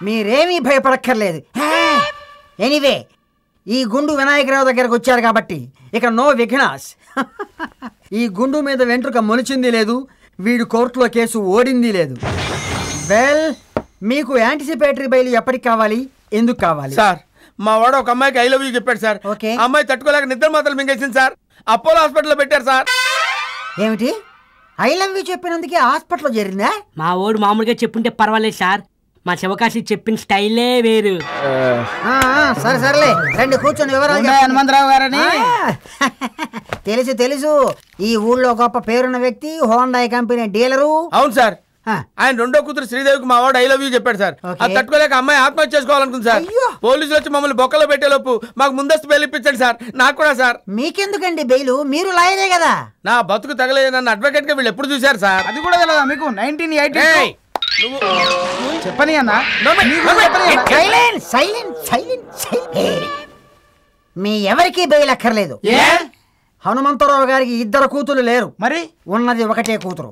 మీరేమీ భయపడక్కర్లేదు. ఎనీవే, ఈ గుండు వినాయకరావు దగ్గరకు వచ్చారు కాబట్టి ఇక నో విఘ్నాస్. ఈ గుండు మీద వెంట్రుక మొలిచింది లేదు, వీడు కోర్టులో కేసు ఓడింది లేదు. వెల్, మీకు యాంటిసిపేటరీ బెయిల్ ఎప్పటికి కావాలి, ఎందుకు కావాలి? సార్, మా వాడు ఒక అమ్మాయికి ఐ లవ్ యూ చెప్పాడు సార్. ఓకే. అమ్మాయి తట్టుకోలేక నిద్ర మాత్రలు మింగేసింది సార్. అపోలో హాస్పిటల్లో పెట్టారు సార్. ఏమిటి? ఐ లవ్ యూ చెప్పినందుకే హాస్పిటల్లో చేరిందా? మా ఓడు మామూలుగా చెప్పుంటే పర్వాలేదు సార్, మా శివకాశి చెప్పిన స్టైలే వేరు. సరే సరేలే, రండి కూర్చొని వివరాలు. హనుమంతరావు గారని తెలుసు తెలుసు, ఈ ఊళ్ళో గొప్ప పేరున్న వ్యక్తి, హోండాయ్ కంపెనీ డీలరు. అవును సార్, ఆయన రెండో కూతురు శ్రీదేవికి మా వాడు ఐ లవ్ యూ చెప్పాడు సార్. అది తట్టుకోలేక అమ్మాయి ఆత్మహత్య చేసుకోవాలనుకుంది సార్. పోలీసులు వచ్చి మమ్మల్ని బొక్కలో పెట్టేలోపు మాకు ముందస్తు బెయిల్ ఇప్పించండి సార్. నాకు కూడా సార్. మీకెందుకండి బెయిలు? మీరు లాయరే కదా. నా బతుకు తగలేదు నన్ను అడ్వకేట్ గా వీళ్ళు ఎప్పుడు చూశారు సార్? అది కూడా తెలియదా మీకు? 1980 చెప్పని అన్న. మీ ఎవరికి బెయిల్ అక్కర్లేదు. హనుమంతరావు గారికి ఇద్దరు కూతురు లేరు, మరి ఉన్నది ఒకటే కూతురు.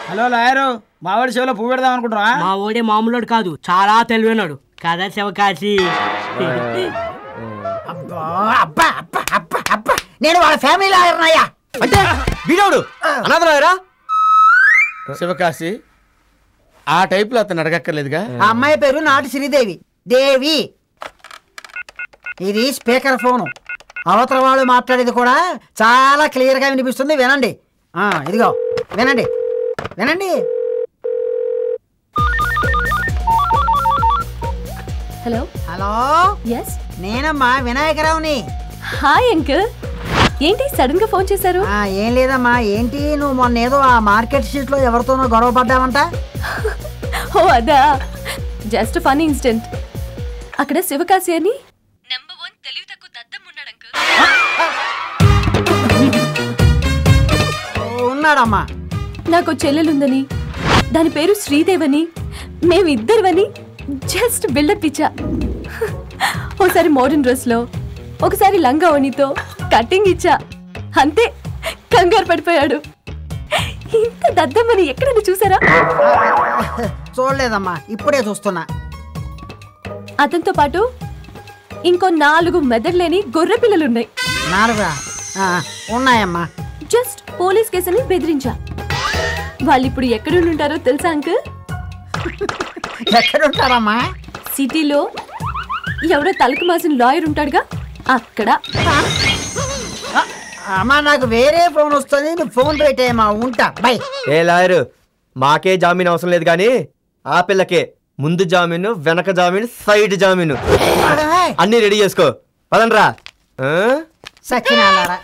హలో లాయరు, మావాడి చెవిలో పువ్వు పెడదాం అనుకుంటున్నా. మా ఓడే మామూలుడు కాదు, చాలా తెలివైనాడు కదా శివకాశి. నేను వాళ్ళ ఫ్యామిలీ లాయర్నయ్యా. అంటే వీడోడు అనాథరాయరా? శివకాశి, ఆ టైప్ లో అతను అడగక్కర్లేదుగా. ఆ అమ్మాయి పేరు నాటి శ్రీదేవి. దేవి. ఇది స్పీకర్ ఫోను. అవతల వాళ్ళు మాట్లాడేది కూడా చాలా క్లియర్ గా వినిపిస్తుంది. వినండి. ఇదిగో వినండి వినండి. Hello hello. ఎస్, నేనమ్మా వినాయకరావుని. Hi uncle. ఏంటి సడన్ గా ఫోన్ చేశారు? ఏం లేదమ్మా. ఏంటి, నువ్వు మొన్న ఏదో ఆ మార్కెట్ స్ట్రీట్ లో ఎవరితోనో గొడవ పడ్డావంట? ఓ అదా, జస్ట్ ఫన్నీ ఇన్సిడెంట్. అక్కడ శివకాశి అని నంబర్ 1 తెలివి తక్కువ దద్దం ఉన్నాడు అంకుల్. ఉన్నాడమ్మా. నాకు చెల్లెలుందని, దాని పేరు శ్రీదేవని, మేమిద్దరివని జస్ట్ బిల్డప్ ఇచ్చా. ఒకసారి మోడర్న్ డ్రెస్ లో, ఒకసారి లంగా ఓణితో కటింగ్ ఇచ్చా. అంతే, కంగారు పడిపోయాడు. ఇంత దద్దమ్మని ఎక్కడైనా చూసారా? చూడలేదమ్మా, ఇప్పుడే చూస్తున్నా. అతనితో పాటు ఇంకో 4 మెదడులేని గొర్రె పిల్లలున్నాయి. 4 ఉన్నాయమ్మా. జస్ట్ పోలీస్ కేసుని బెదిరించా. వాళ్ళిప్పుడు ఎక్కడుంటారో తెలుసా అంకుల్? ఎక్కడుంటారమ్మా? సిటీలో ఎవరో తలకు మాసిన లాయర్ ఉంటాడుగా, అక్కడ. అమ్మా, నాకు వేరే ఫోన్ వస్తుంది, నువ్వు ఫోన్ పెట్టేయమ్మా. ఉంటా, బై. ఏ లాయరు, మాకే జామీన్ అవసరం లేదు కానీ ఆ పిల్లకే ముందు జామీను, వెనక జామీను, సైడ్ జామీను అన్ని రెడీ చేసుకో. పదండ్రా. సచ్చినారా.